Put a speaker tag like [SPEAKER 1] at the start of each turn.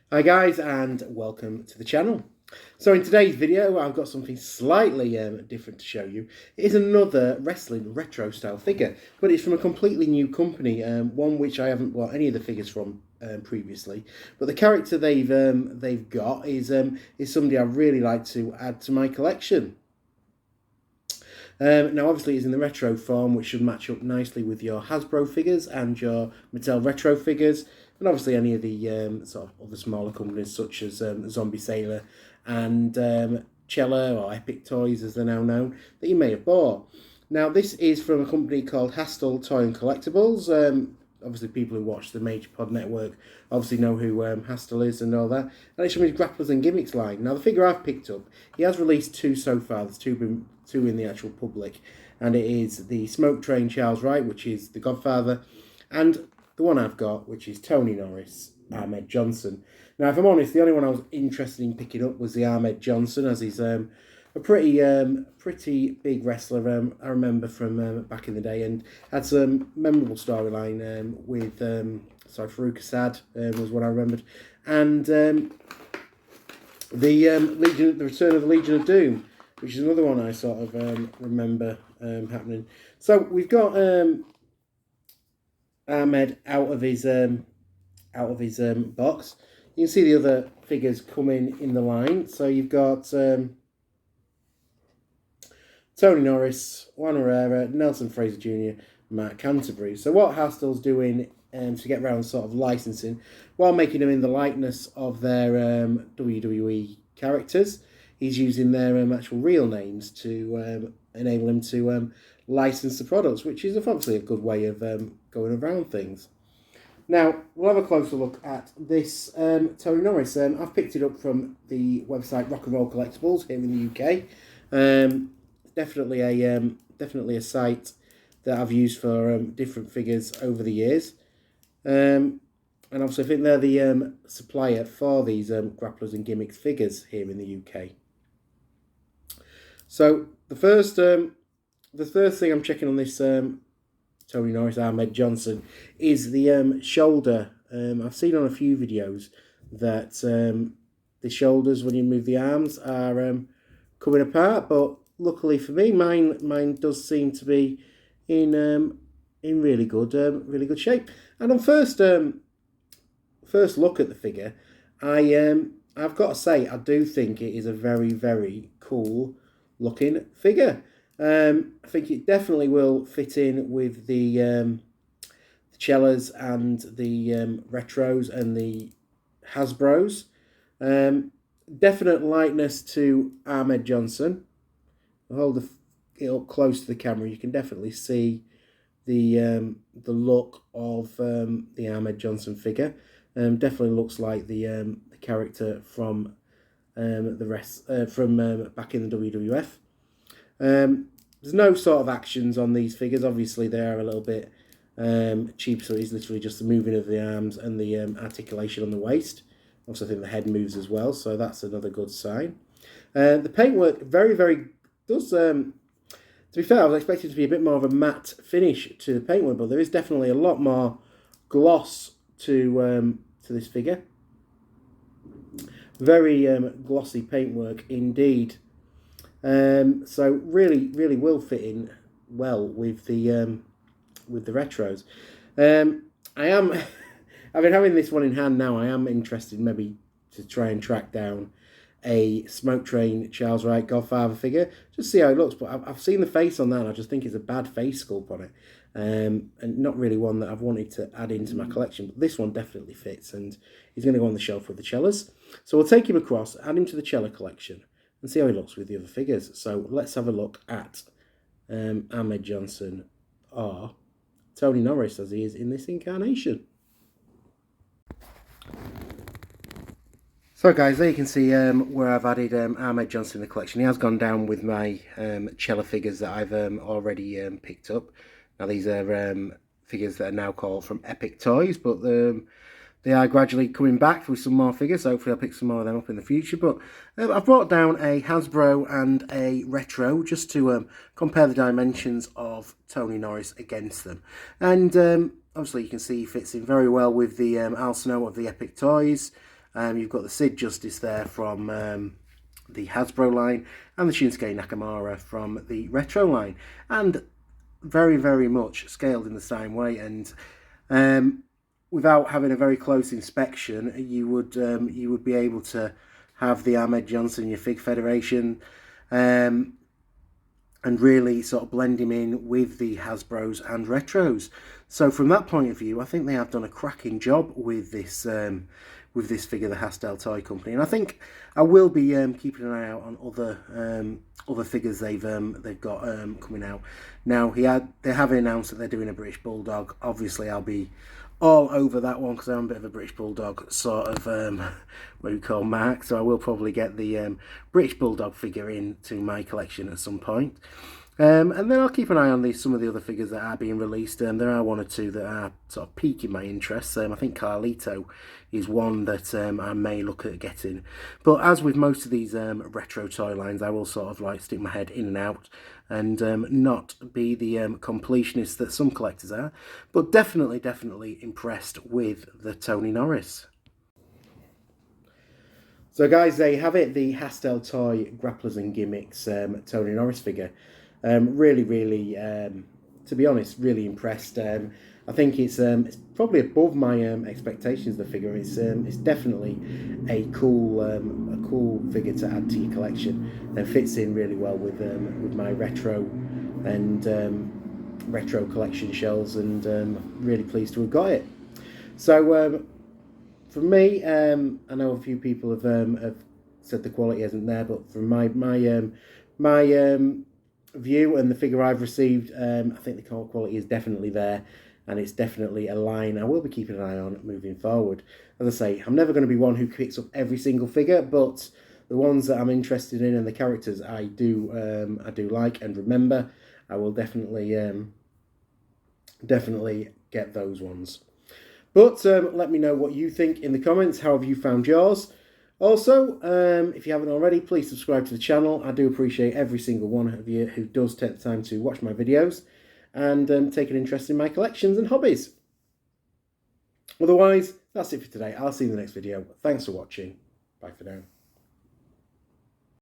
[SPEAKER 1] Hi guys, and welcome to the channel. So in today's video I've got something slightly different to show you. It is another wrestling retro style figure, but it's from a completely new company, one which I haven't bought any of the figures from previously. But the character they've got is somebody I'd really like to add to my collection. Now obviously it's in the retro form, which should match up nicely with your Hasbro figures and your Mattel retro figures, and obviously any of the sort of other smaller companies such as Zombie Sailor and Cella, or Epic Toys as they're now known, that you may have bought. Now this is from a company called Hastel Toy and Collectibles. Obviously people who watch the Major Pod Network obviously know who Hasttel is and all that. And it's from his Grapplers and Gimmicks line. Now the figure I've picked up, he has released two so far. There's two in the actual public. And it is the Smoke Train Charles Wright, which is the Godfather. And the one I've got, which is Tony Norris, Ahmed Johnson. Now if I'm honest, the only one I was interested in picking up was the Ahmed Johnson, as he's a pretty big wrestler. I remember from back in the day, and had some memorable storyline with Farouk Assad was what I remembered, and the Return of the Legion of Doom, which is another one I sort of remember happening. So we've got Ahmed out of his box. You can see the other figures coming in the line. So you've got Tony Norris, Juan Herrera, Nelson Fraser Jr., Matt Canterbury. So what Hastel's doing to get around sort of licensing, while making them in the likeness of their WWE characters, he's using their actual real names to enable him to license the products, which is obviously a good way of going around things. Now, we'll have a closer look at this Tony Norris. I've picked it up from the website Rock and Roll Collectibles here in the UK. Definitely a site that I've used for different figures over the years. And obviously I think they're the supplier for these Grapplers and Gimmicks figures here in the UK. So the first thing I'm checking on this Tony Norris Ahmed Johnson is the shoulder. I've seen on a few videos that the shoulders, when you move the arms, are coming apart, but luckily for me, mine does seem to be in really good shape. And on first look at the figure, I've got to say I do think it is a very cool looking figure. I think it definitely will fit in with the Cellas and the Retros and the Hasbros. Definite likeness to Ahmed Johnson. I'll hold it up close to the camera. You can definitely see the look of the Ahmed Johnson figure. Definitely looks like the character from from back in the WWF. There's no sort of actions on these figures. Obviously, they are a little bit cheap, so it's literally just the moving of the arms and the articulation on the waist. Also, I think the head moves as well, so that's another good sign. The paintwork very does. To be fair, I was expecting it to be a bit more of a matte finish to the paintwork, but there is definitely a lot more gloss to this figure. Very glossy paintwork indeed. So really will fit in well with the retros. I've been having this one in hand now. I am interested maybe to try and track down a Smoke Train Charles Wright Godfather figure, just see how it looks. But I've seen the face on that, and I just think it's a bad face sculpt on it, and not really one that I've wanted to add into my collection. But this one definitely fits, and he's going to go on the shelf with the Cellas. So we'll take him across, add him to the Cella collection, and see how he looks with the other figures. So let's have a look at Ahmed Johnson, or Tony Norris as he is in this incarnation. So guys, there you can see where I've added Ahmed Johnson in the collection. He has gone down with my Cella figures that I've already picked up. Now these are figures that are now called from Epic Toys, but they are gradually coming back with some more figures. So hopefully I'll pick some more of them up in the future. But I've brought down a Hasbro and a Retro just to compare the dimensions of Tony Norris against them. And obviously you can see he fits in very well with the Al Snow of the Epic Toys. You've got the Sid Justice there from the Hasbro line, and the Shinsuke Nakamura from the Retro line, and very, very much scaled in the same way. And without having a very close inspection, you would be able to have the Ahmed Johnson, your Fig Federation, and really sort of blend him in with the Hasbros and Retros. So from that point of view, I think they have done a cracking job with this figure, the Hastel Toy Company, and I think I will be keeping an eye out on other figures they've got coming out. Now they have announced that they're doing a British Bulldog. Obviously, I'll be all over that one because I'm a bit of a British Bulldog sort of what we call mark. So I will probably get the British Bulldog figure into my collection at some point. And then I'll keep an eye on some of the other figures that are being released. There are one or two that are sort of piquing my interest. I think Carlito is one that I may look at getting. But as with most of these retro toy lines, I will sort of like stick my head in and out and not be the completionist that some collectors are. But definitely impressed with the Tony Norris. So guys, there you have it, the Hastel Toy Grapplers and Gimmicks Tony Norris figure. Really, to be honest, really impressed. I think it's probably above my expectations. The figure, it's definitely a cool figure to add to your collection, and fits in really well with my retro and retro collection shelves, and really pleased to have got it. So from me, I know a few people have said the quality isn't there, but from my view and the figure I've received, I think the quality is definitely there, and it's definitely a line I will be keeping an eye on moving forward. As I say, I'm never going to be one who picks up every single figure, but the ones that I'm interested in and the characters I do like and remember, I will definitely get those ones. But let me know what you think in the comments. How have you found yours? Also, if you haven't already, please subscribe to the channel. I do appreciate every single one of you who does take the time to watch my videos and take an interest in my collections and hobbies. Otherwise, that's it for today. I'll see you in the next video. Thanks for watching. Bye for now.